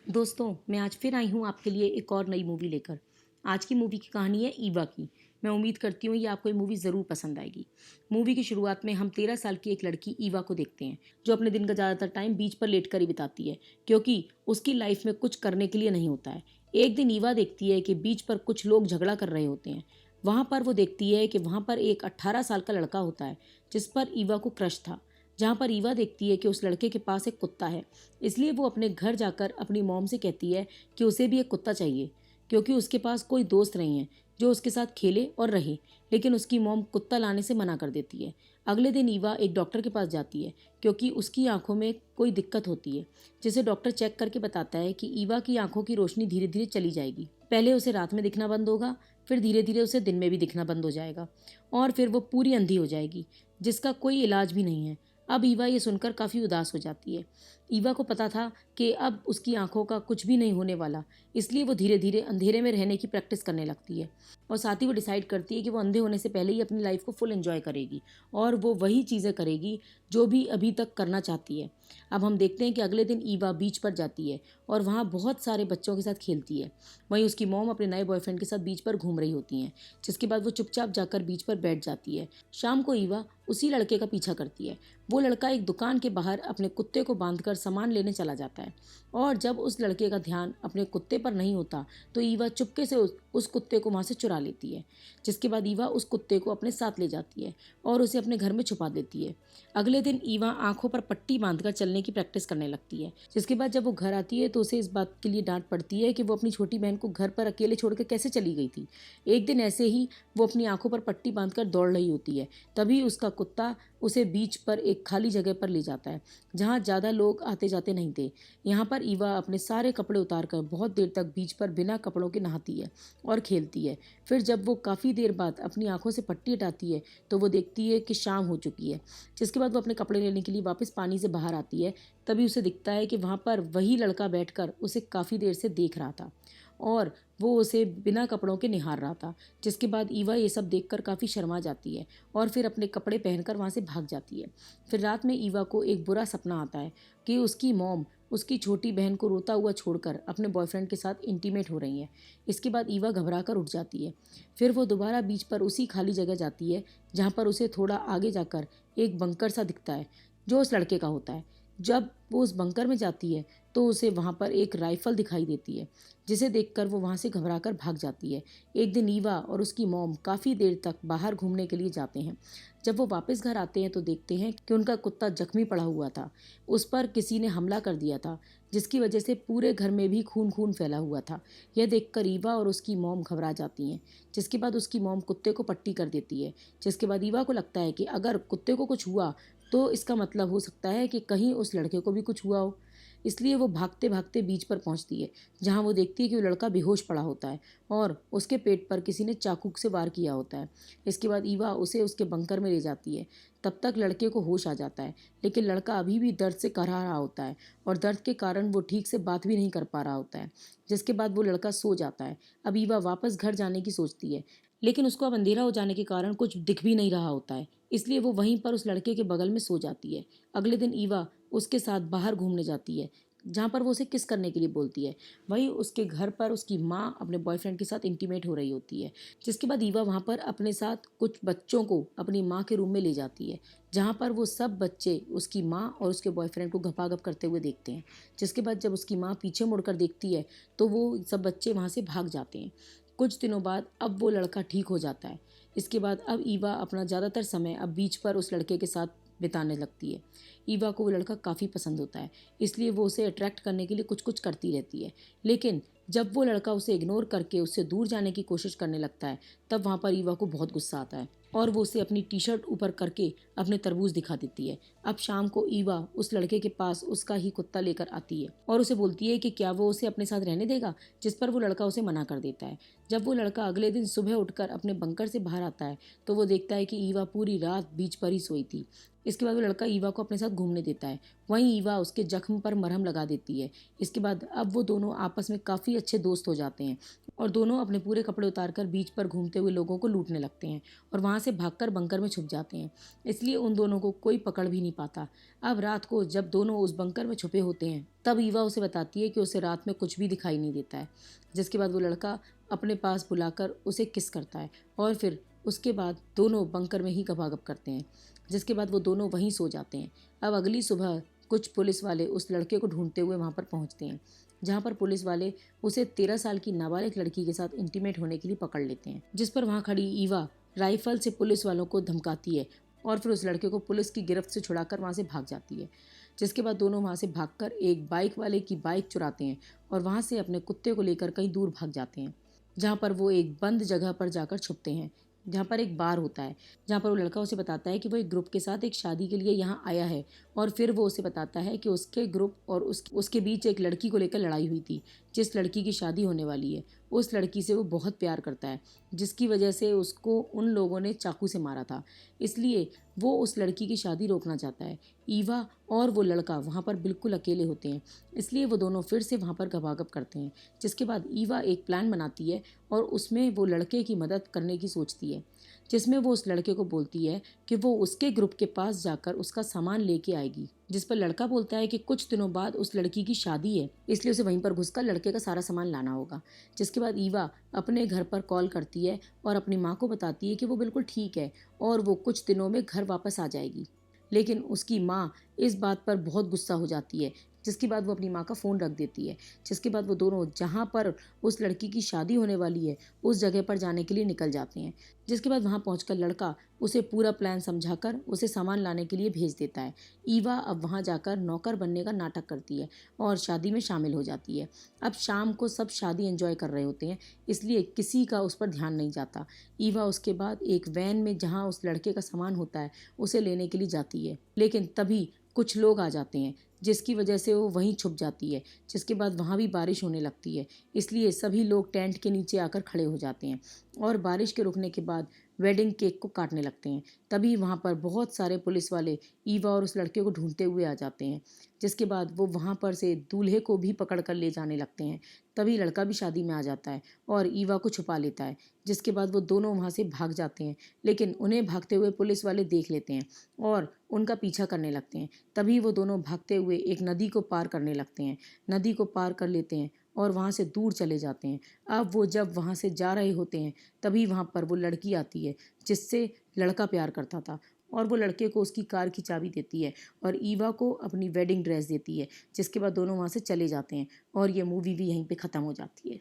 दोस्तों, मैं आज फिर आई हूँ आपके लिए एक और नई मूवी लेकर। आज की मूवी की कहानी है ईवा की। मैं उम्मीद करती हूँ ये आपको ये मूवी ज़रूर पसंद आएगी। मूवी की शुरुआत में हम 13 साल की एक लड़की ईवा को देखते हैं, जो अपने दिन का ज़्यादातर टाइम बीच पर लेट कर ही बिताती है, क्योंकि उसकी लाइफ में कुछ करने के लिए नहीं होता है। एक दिन ईवा देखती है कि बीच पर कुछ लोग झगड़ा कर रहे होते हैं। वहाँ पर वो देखती है कि वहाँ पर एक 18 साल का लड़का होता है, जिस पर ईवा को क्रश था। जहाँ पर ईवा देखती है कि उस लड़के के पास एक कुत्ता है, इसलिए वो अपने घर जाकर अपनी मॉम से कहती है कि उसे भी एक कुत्ता चाहिए, क्योंकि उसके पास कोई दोस्त नहीं है जो उसके साथ खेले और रहे। लेकिन उसकी मॉम कुत्ता लाने से मना कर देती है। अगले दिन ईवा एक डॉक्टर के पास जाती है, क्योंकि उसकी आंखों में कोई दिक्कत होती है, जिसे डॉक्टर चेक करके बताता है कि ईवा की आंखों की रोशनी धीरे धीरे चली जाएगी। पहले उसे रात में दिखना बंद होगा, फिर धीरे धीरे उसे दिन में भी दिखना बंद हो जाएगा, और फिर वो पूरी अंधी हो जाएगी, जिसका कोई इलाज भी नहीं है। अब ईवा ये सुनकर काफ़ी उदास हो जाती है। ईवा को पता था कि अब उसकी आंखों का कुछ भी नहीं होने वाला, इसलिए वो धीरे धीरे अंधेरे में रहने की प्रैक्टिस करने लगती है, और साथ ही वो डिसाइड करती है कि वो अंधे होने से पहले ही अपनी लाइफ को फुल एंजॉय करेगी, और वो वही चीज़ें करेगी जो भी अभी तक करना चाहती है। अब हम देखते हैं कि अगले दिन ईवा बीच पर जाती है और वहाँ बहुत सारे बच्चों के साथ खेलती है। वहीं उसकी मॉम अपने नए बॉयफ्रेंड के साथ बीच पर घूम रही होती हैं, जिसके बाद वो चुपचाप जाकर बीच पर बैठ जाती है। शाम को ईवा उसी लड़के का पीछा करती है। वो लड़का एक दुकान के बाहर अपने कुत्ते को बांधकर सामान लेने चला जाता है, और जब उस लड़के का ध्यान अपने कुत्ते पर नहीं होता तो ईवा चुपके से उस कुत्ते को वहाँ से चुरा लेती है। जिसके बाद ईवा उस कुत्ते को अपने साथ ले जाती है और उसे अपने घर में छुपा देती है। अगले दिन ईवा आंखों पर पट्टी बांधकर चलने की प्रैक्टिस करने लगती है। जिसके बाद जब वो घर आती है तो उसे इस बात के लिए डांट पड़ती है कि वो अपनी छोटी बहन को घर पर अकेले छोड़कर कैसे चली गई थी। एक दिन ऐसे ही वो अपनी आंखों पर पट्टी बांधकर दौड़ रही होती है, तभी उसका कुत्ता उसे बीच पर एक खाली जगह पर ले जाता है, जहाँ ज़्यादा लोग आते जाते नहीं थे। यहाँ पर ईवा अपने सारे कपड़े उतारकर बहुत देर तक बीच पर बिना कपड़ों के नहाती है और खेलती है। फिर जब वो काफ़ी देर बाद अपनी आंखों से पट्टी हटाती है तो वो देखती है कि शाम हो चुकी है। जिसके बाद वो अपने कपड़े लेने के लिए वापस पानी से बाहर आती है। तभी उसे दिखता है कि वहाँ पर वही लड़का बैठकर उसे काफ़ी देर से देख रहा था, और वो उसे बिना कपड़ों के निहार रहा था। जिसके बाद ईवा ये सब देखकर काफ़ी शर्मा जाती है और फिर अपने कपड़े पहनकर वहाँ से भाग जाती है। फिर रात में ईवा को एक बुरा सपना आता है कि उसकी मॉम उसकी छोटी बहन को रोता हुआ छोड़कर अपने बॉयफ्रेंड के साथ इंटीमेट हो रही है। इसके बाद ईवा घबरा कर उठ जाती है। फिर वो दोबारा बीच पर उसी खाली जगह जाती है, जहाँ पर उसे थोड़ा आगे जाकर एक बंकर सा दिखता है, जो उस लड़के का होता है। जब वो उस बंकर में जाती है तो उसे वहाँ पर एक राइफल दिखाई देती है, जिसे देखकर वो वहाँ से घबराकर भाग जाती है। एक दिन ईवा और उसकी मॉम काफ़ी देर तक बाहर घूमने के लिए जाते हैं। जब वो वापस घर आते हैं तो देखते हैं कि उनका कुत्ता जख्मी पड़ा हुआ था। उस पर किसी ने हमला कर दिया था, जिसकी वजह से पूरे घर में भी खून खून फैला हुआ था। यह देखकर ईवा और उसकी मॉम घबरा जाती हैं। जिसके बाद उसकी मॉम कुत्ते को पट्टी कर देती है। जिसके बाद ईवा को लगता है कि अगर कुत्ते को कुछ हुआ तो इसका मतलब हो सकता है कि कहीं उस लड़के को भी कुछ हुआ हो। इसलिए वो भागते भागते बीच पर पहुंचती है, जहां वो देखती है कि वो लड़का बेहोश पड़ा होता है और उसके पेट पर किसी ने चाकू से वार किया होता है। इसके बाद ईवा उसे उसके बंकर में ले जाती है। तब तक लड़के को होश आ जाता है, लेकिन लड़का अभी भी दर्द से कराह रहा होता है, और दर्द के कारण वो ठीक से बात भी नहीं कर पा रहा होता है। जिसके बाद वो लड़का सो जाता है। अब ईवा वापस घर जाने की सोचती है, लेकिन उसको अब अंधेरा हो जाने के कारण कुछ दिख भी नहीं रहा होता है, इसलिए वो वहीं पर उस लड़के के बगल में सो जाती है। अगले दिन ईवा उसके साथ बाहर घूमने जाती है, जहाँ पर वो उसे किस करने के लिए बोलती है। वहीं उसके घर पर उसकी माँ अपने बॉयफ्रेंड के साथ इंटीमेट हो रही होती है। जिसके बाद ईवा वहाँ पर अपने साथ कुछ बच्चों को अपनी माँ के रूम में ले जाती है, जहाँ पर वो सब बच्चे उसकी माँ और उसके बॉयफ्रेंड को घपाघप करते हुए देखते हैं। जिसके बाद जब उसकी माँ पीछे मुड़कर देखती है तो वो सब बच्चे वहाँ से भाग जाते हैं। कुछ दिनों बाद अब वो लड़का ठीक हो जाता है। इसके बाद अब ईवा अपना ज़्यादातर समय अब बीच पर उस लड़के के साथ बिताने लगती है। ईवा को वो लड़का काफ़ी पसंद होता है, इसलिए वो उसे अट्रैक्ट करने के लिए कुछ कुछ करती रहती है। लेकिन जब वो लड़का उसे इग्नोर करके उससे दूर जाने की कोशिश करने लगता है, तब वहाँ पर ईवा को बहुत गुस्सा आता है और वो उसे अपनी टी शर्ट ऊपर करके अपने तरबूज दिखा देती है। अब शाम को ईवा उस लड़के के पास उसका ही कुत्ता लेकर आती है और उसे बोलती है कि क्या वो उसे अपने साथ रहने देगा, जिस पर वो लड़का उसे मना कर देता है। जब वो लड़का अगले दिन सुबह उठकर अपने बंकर से बाहर आता है तो वो देखता है कि ईवा पूरी रात बीच पर ही सोई थी। इसके बाद वो लड़का ईवा को अपने साथ घूमने देता है। वहीं ईवा उसके जख्म पर मरहम लगा देती है। इसके बाद अब वो दोनों आपस में काफ़ी अच्छे दोस्त हो जाते हैं और दोनों अपने पूरे कपड़े उतारकर बीच पर घूमते हुए लोगों को लूटने लगते हैं और वहाँ से भागकर बंकर में छुप जाते हैं। इसलिए उन दोनों को कोई पकड़ भी नहीं पाता। अब रात को जब दोनों उस बंकर में छुपे होते हैं तब ईवा उसे बताती है कि उसे रात में कुछ भी दिखाई नहीं देता है। जिसके बाद वो लड़का अपने पास बुलाकर उसे किस करता है और फिर उसके बाद दोनों बंकर में ही गपागप करते हैं। जिसके बाद वो दोनों वहीं सो जाते हैं। अब अगली सुबह कुछ पुलिस वाले उस लड़के को ढूंढते हुए वहाँ पर पहुँचते हैं, जहाँ पर पुलिस वाले उसे 13 साल की नाबालिग लड़की के साथ इंटीमेट होने के लिए पकड़ लेते हैं। जिस पर वहाँ खड़ी ईवा राइफल से पुलिस वालों को धमकाती है और फिर उस लड़के को पुलिस की गिरफ्त से छुड़ाकर वहाँ से भाग जाती है। जिसके बाद दोनों वहाँ से भागकर एक बाइक वाले की बाइक चुराते हैं और वहाँ से अपने कुत्ते को लेकर कहीं दूर भाग जाते हैं, जहाँ पर वो एक बंद जगह पर जाकर छुपते हैं, जहाँ पर एक बार होता है, जहाँ पर वो लड़का उसे बताता है कि वो एक ग्रुप के साथ एक शादी के लिए यहाँ आया है। और फिर वो उसे बताता है कि उसके ग्रुप और उसके बीच एक लड़की को लेकर लड़ाई हुई थी, जिस लड़की की शादी होने वाली है। उस लड़की से वो बहुत प्यार करता है, जिसकी वजह से उसको उन लोगों ने चाकू से मारा था। इसलिए वो उस लड़की की शादी रोकना चाहता है। ईवा और वो लड़का वहाँ पर बिल्कुल अकेले होते हैं, इसलिए वो दोनों फिर से वहाँ पर गपागप करते हैं। जिसके बाद ईवा एक प्लान बनाती है और उसमें वो लड़के की मदद करने की सोचती है, जिसमें वो उस लड़के को बोलती है कि वो उसके ग्रुप के पास जाकर उसका सामान लेके आएगी। जिस पर लड़का बोलता है कि कुछ दिनों बाद उस लड़की की शादी है, इसलिए उसे वहीं पर घुसकर लड़के का सारा सामान लाना होगा। जिसके बाद ईवा अपने घर पर कॉल करती है और अपनी माँ को बताती है कि वो बिल्कुल ठीक है और वो कुछ दिनों में घर वापस आ जाएगी। लेकिन उसकी माँ इस बात पर बहुत गुस्सा हो जाती है, जिसके बाद वो अपनी माँ का फ़ोन रख देती है। जिसके बाद वो दोनों जहाँ पर उस लड़की की शादी होने वाली है उस जगह पर जाने के लिए निकल जाते हैं। जिसके बाद वहाँ पहुँचकर लड़का उसे पूरा प्लान समझाकर उसे सामान लाने के लिए भेज देता है। ईवा अब वहाँ जाकर नौकर बनने का नाटक करती है और शादी में शामिल हो जाती है। अब शाम को सब शादी एंजॉय कर रहे होते हैं, इसलिए किसी का उस पर ध्यान नहीं जाता। ईवा उसके बाद एक वैन में जहाँ उस लड़के का सामान होता है उसे लेने के लिए जाती है, लेकिन तभी कुछ लोग आ जाते हैं, जिसकी वजह से वो वहीं छुप जाती है। जिसके बाद वहाँ भी बारिश होने लगती है, इसलिए सभी लोग टेंट के नीचे आकर खड़े हो जाते हैं और बारिश के रुकने के बाद वेडिंग केक को काटने लगते हैं। तभी वहाँ पर बहुत सारे पुलिस वाले ईवा और उस लड़के को ढूंढते हुए आ जाते हैं। जिसके बाद वो वहाँ पर से दूल्हे को भी पकड़ कर ले जाने लगते हैं। तभी लड़का भी शादी में आ जाता है और ईवा को छुपा लेता है। जिसके बाद वो दोनों वहाँ से भाग जाते हैं, लेकिन उन्हें भागते हुए पुलिस वाले देख लेते हैं और उनका पीछा करने लगते हैं। तभी वो दोनों भागते हुए एक नदी को पार करने लगते हैं, नदी को पार कर लेते हैं और वहाँ से दूर चले जाते हैं। अब वो जब वहाँ से जा रहे होते हैं तभी वहाँ पर वो लड़की आती है जिससे लड़का प्यार करता था और वो लड़के को उसकी कार की चाबी देती है और ईवा को अपनी वेडिंग ड्रेस देती है। जिसके बाद दोनों वहाँ से चले जाते हैं और ये मूवी भी यहीं पे ख़त्म हो जाती है।